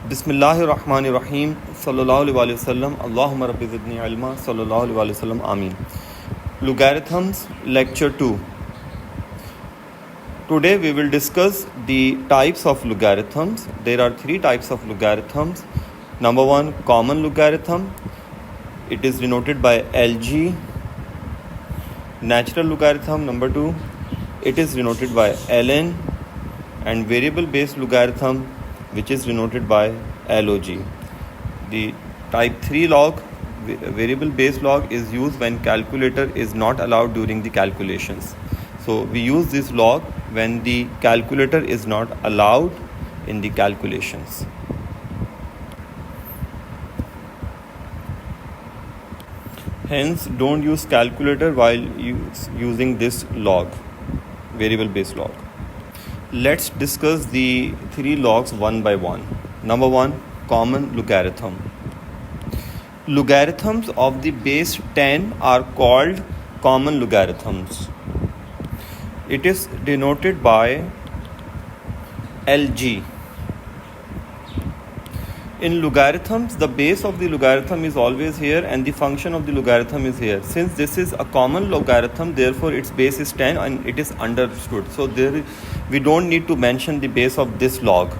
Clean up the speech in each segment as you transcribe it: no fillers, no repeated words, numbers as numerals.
Bismillahirrahmanirrahim. Sallallahu alaihi wasallam. Allahumma rabbi zidni ilma. Sallallahu alaihi wasallam. Ameen. Logarithms, lecture 2. Today we will discuss the types of logarithms. There are three types of logarithms. Number one, common logarithm. It is denoted by LG. Natural logarithm. Number two, it is denoted by ln. And variable based logarithm, which is denoted by log. The type 3 log, variable based log, is used when calculator is not allowed during the calculations. So we use this log when the calculator is not allowed in the calculations. Hence, don't use calculator while using this log, variable based log. Let's discuss the three logs one by one. Number one, common logarithm. Logarithms of the base 10 are called common logarithms. It is denoted by LG. In logarithms, the base of the logarithm is always here and the function of the logarithm is here. Since this is a common logarithm, therefore its base is 10 and it is understood. So we don't need to mention the base of this log.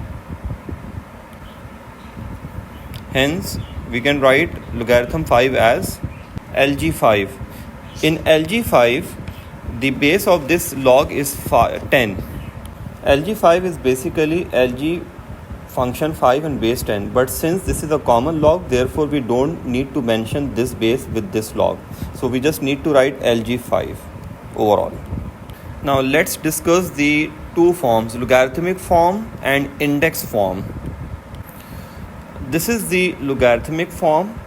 Hence, we can write logarithm 5 as LG5. In LG5, the base of this log is 10. LG5 is basically LG function 5 and base 10, but since this is a common log, therefore we don't need to mention this base with this log. So we just need to write LG5 overall. Now let's discuss the two forms, logarithmic form and index form. This is the logarithmic form,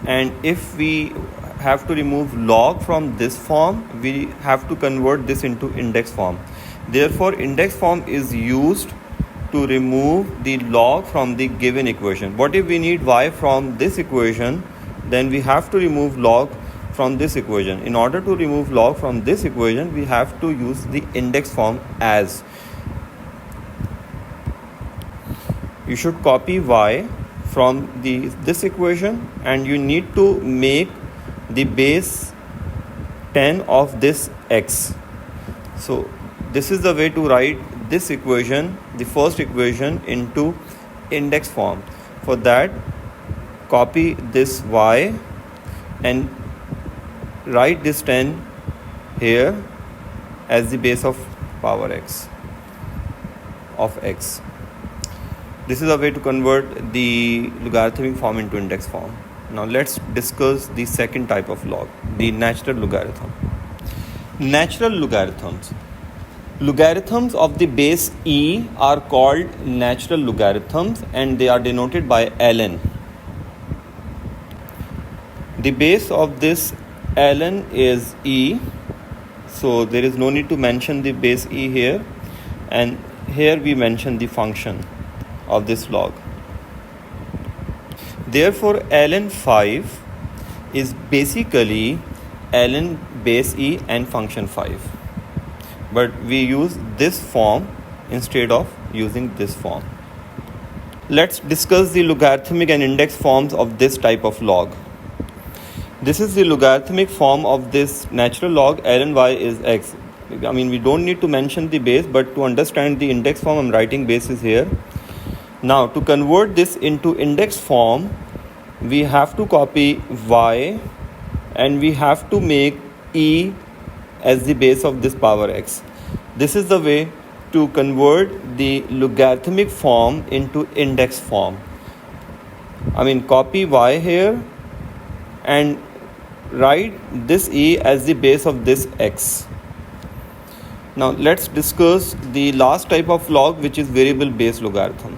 and if we have to remove log from this form, we have to convert this into index form. Therefore, index form is used to remove the log from the given equation. What if we need y from this equation? Then we have to remove log from this equation. In order to remove log from this equation, we have to use the index form as. You should copy y from this equation and you need to make the base 10 of this x. So this is the way to write this equation, the first equation, into index form. For that, copy this y and write this 10 here as the base of power x of x. This is a way to convert the logarithmic form into index form. Now let's discuss the second type of log, the natural logarithm. Natural logarithms. Logarithms of the base e are called natural logarithms and they are denoted by ln. The base of this ln is e, so there is no need to mention the base e here, and here we mention the function of this log. Therefore, ln 5 is basically ln base e and function 5. But we use this form instead of using this form. Let's discuss the logarithmic and index forms of this type of log. This is the logarithmic form of this natural log. Ln y is x. I mean, we don't need to mention the base, but to understand the index form, I'm writing bases here. Now, to convert this into index form, we have to copy y and we have to make e as the base of this power x. This is the way to convert the logarithmic form into index form. I mean, copy y here and write this e as the base of this x. Now let's discuss the last type of log, which is variable based logarithm.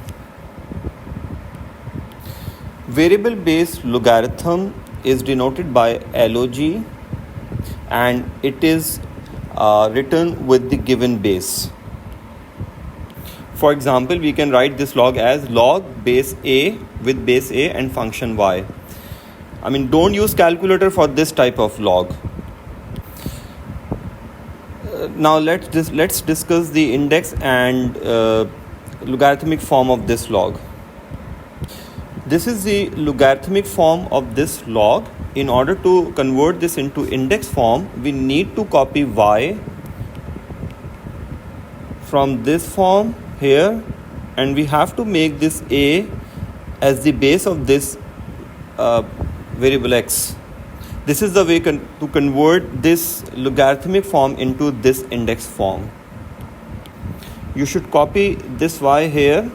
Variable based logarithm is denoted by log and it is written with the given base. For example, we can write this log as log base a with base a and function y. I mean, don't use calculator for this type of log. Now let's discuss the index and logarithmic form of this log. This is the logarithmic form of this log. In order to convert this into index form, we need to copy y from this form here, and we have to make this a as the base of this variable x. This is the way to convert this logarithmic form into this index form. You should copy this y here,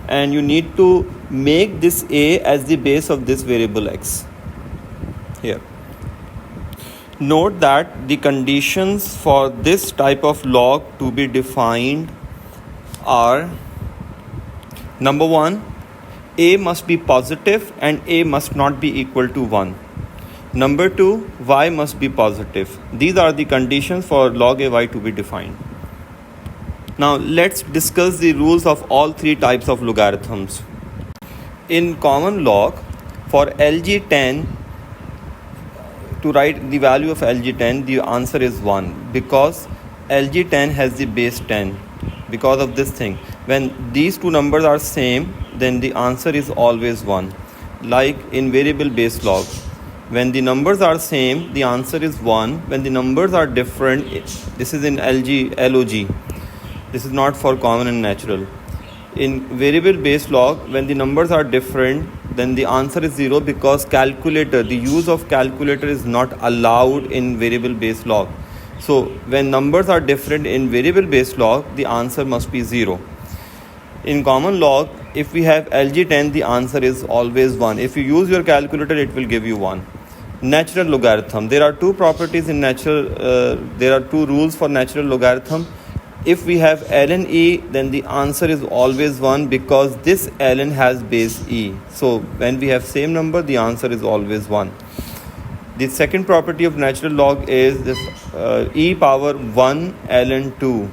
and you need to make this a as the base of this variable x here. Note that the conditions for this type of log to be defined are: number 1, a must be positive and a must not be equal to 1. Number 2, y must be positive. These are the conditions for log a y to be defined. Now let's discuss the rules of all three types of logarithms. In common log, for LG10, to write the value of LG10, the answer is 1 because LG10 has the base 10. Because of this thing, when these two numbers are same, then the answer is always 1. Like in variable base log, when the numbers are same, the answer is 1. When the numbers are different, this is in LOG. This is not for common and natural. In variable base log, when the numbers are different, then the answer is 0 because the use of calculator is not allowed in variable base log. So when numbers are different in variable base log, the answer must be 0. In common log, if we have LG10, the answer is always 1. If you use your calculator, it will give you 1. Natural logarithm. There are two properties in there are two rules for natural logarithm. If we have ln e, then the answer is always 1 because this ln has base e. So when we have same number, the answer is always 1. The second property of natural log is this e power 1 ln 2.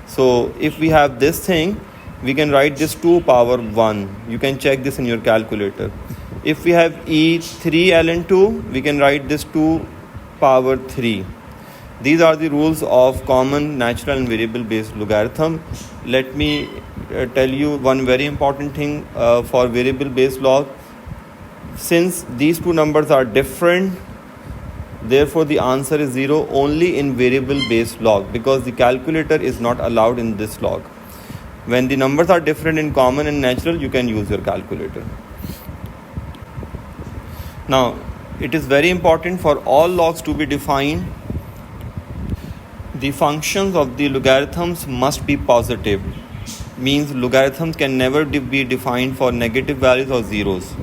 So if we have this thing, we can write this 2 power 1. You can check this in your calculator. If we have e 3 ln 2, we can write this 2 power 3. These are the rules of common, natural and variable based logarithm. Let me tell you one very important thing for variable based log. Since these two numbers are different, therefore the answer is 0 only in variable based log because the calculator is not allowed in this log. When the numbers are different in common and natural, you can use your calculator. Now, it is very important for all logs to be defined. The functions of the logarithms must be positive. Means logarithms can never be defined for negative values or zeros.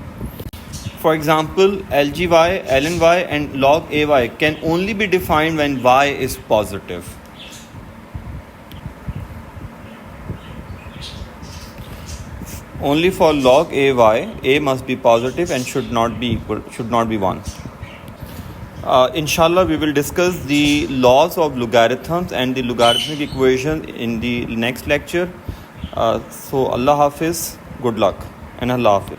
For example, LGY, lny and log ay can only be defined when y is positive. Only for log ay, a must be positive and should not be 1. Inshallah, we will discuss the laws of logarithms and the logarithmic equation in the next lecture. So Allah Hafiz, good luck and Allah Hafiz.